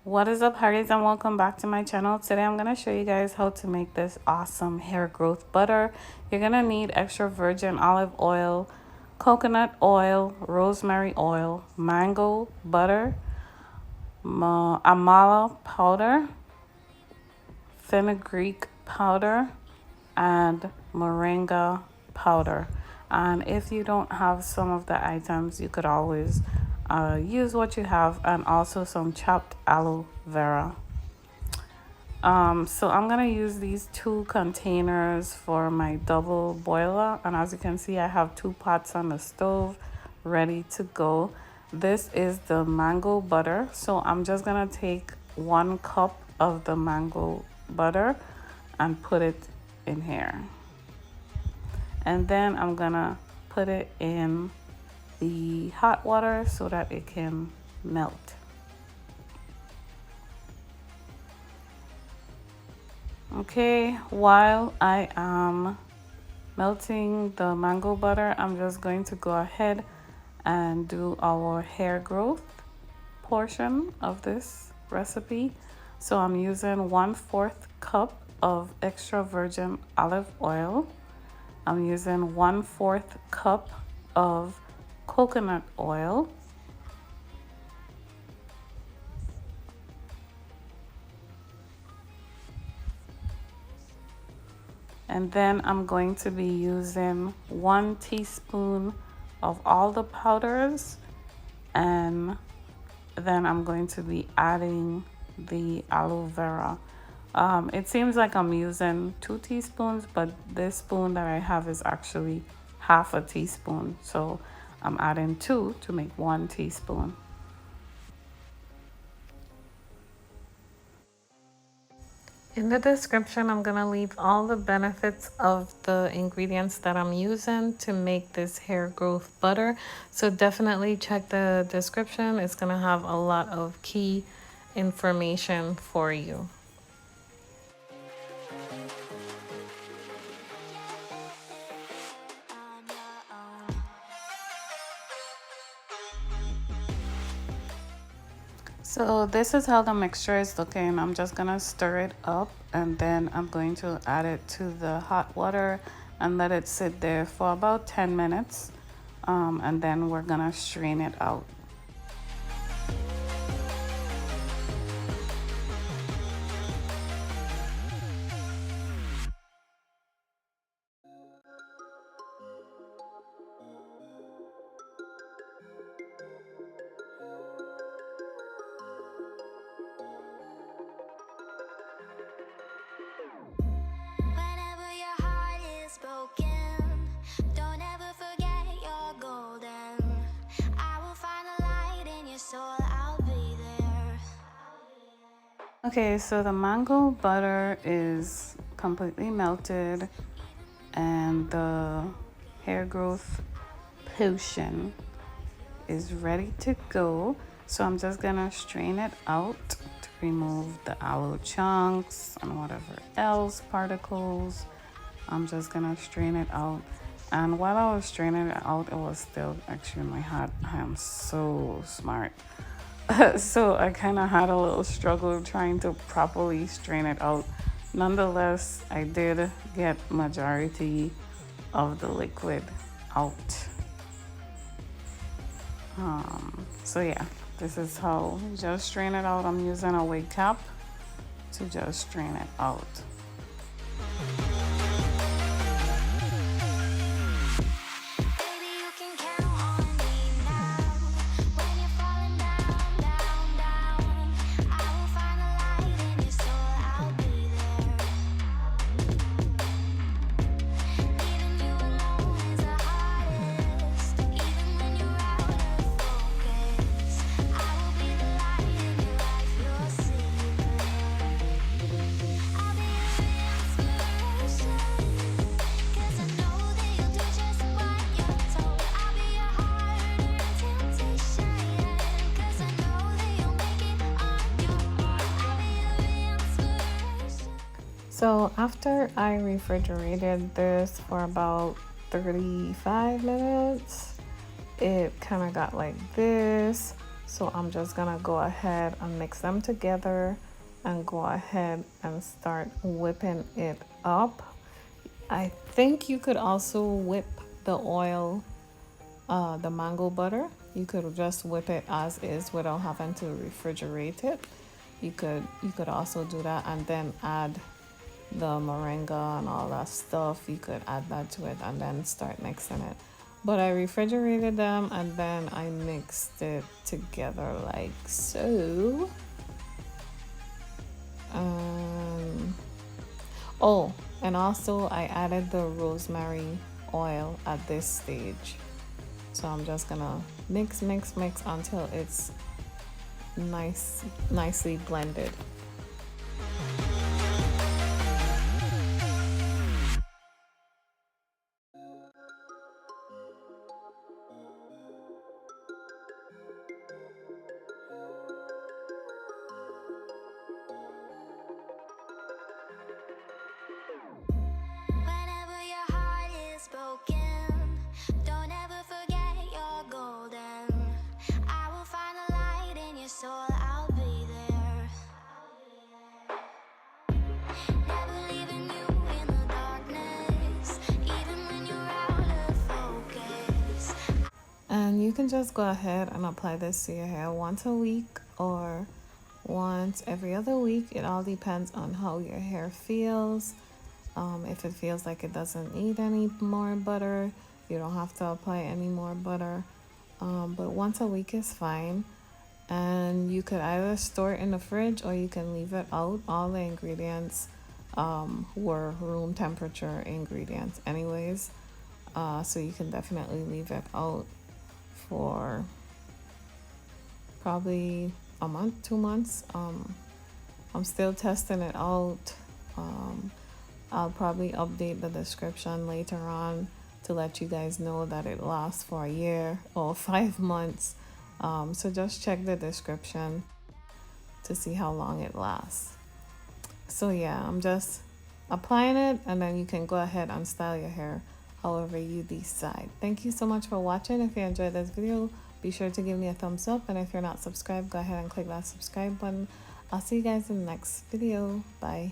What is up, hearties, and welcome back to my channel. Today I'm going to show you guys how to make this awesome hair growth butter. You're going to need extra virgin olive oil, coconut oil, rosemary oil, mango butter, Amla powder, Fenugreek powder, and Moringa powder. And if you don't have some of the items, you could always use what you have, and also some chopped aloe vera. So I'm gonna use these 2 containers for my double boiler, and as you can see, I have 2 pots on the stove ready to go. This is the mango butter, so I'm just gonna take 1 cup of the mango butter and put it in here, and then I'm gonna put it in the hot water so that it can melt. Okay, while I am melting the mango butter, I'm just going to go ahead and do our hair growth portion of this recipe. So I'm using 1/4 cup of extra virgin olive oil. I'm using 1/4 cup of coconut oil, and then I'm going to be using 1 teaspoon of all the powders, and then I'm going to be adding the aloe vera. It seems like I'm using 2 teaspoons, but this spoon that I have is actually half a teaspoon, so I'm adding 2 to make 1 teaspoon. In the description, I'm gonna leave all the benefits of the ingredients that I'm using to make this hair growth butter. So definitely check the description. It's gonna have a lot of key information for you. So this is how the mixture is looking. I'm just gonna stir it up, and then I'm going to add it to the hot water and let it sit there for about 10 minutes. And then we're gonna strain it out. Okay, so the mango butter is completely melted, and the hair growth potion is ready to go. So I'm just gonna strain it out to remove the aloe chunks and whatever else particles. I'm just gonna strain it out. And while I was straining it out, it was still actually in my hat. I am so smart. So I kind of had a little struggle trying to properly strain it out. Nonetheless, I did get majority of the liquid out. So yeah, this is how you just strain it out. I'm using a wig cap to just strain it out. So after I refrigerated this for about 35 minutes, it kind of got like this. So I'm just gonna go ahead and mix them together and go ahead and start whipping it up. I think you could also whip the oil, the mango butter. You could just whip it as is without having to refrigerate it. You could also do that and then add the moringa and all that stuff. You could add that to it and then start mixing it. But I refrigerated them and then I mixed it together like so. Oh, and also I added the rosemary oil at this stage. So I'm just gonna mix until it's nicely blended. Whenever your heart is broken, don't ever forget you're golden. I will find the light in your soul, I'll be there. Never leaving you in the darkness, even when you're out of focus. And you can just go ahead and apply this to your hair once a week or once every other week. It all depends on how your hair feels. If it feels like it doesn't need any more butter, you don't have to apply any more butter. But once a week is fine. And you could either store it in the fridge or you can leave it out. All the ingredients were room temperature ingredients anyways. So you can definitely leave it out for probably a month, 2 months. I'm still testing it out. I'll probably update the description later on to let you guys know that it lasts for a year or 5 months. So just check the description to see how long it lasts. So yeah, I'm just applying it and then you can go ahead and style your hair however you decide. Thank you so much for watching. If you enjoyed this video, be sure to give me a thumbs up, and if you're not subscribed, go ahead and click that subscribe button. I'll see you guys in the next video. Bye.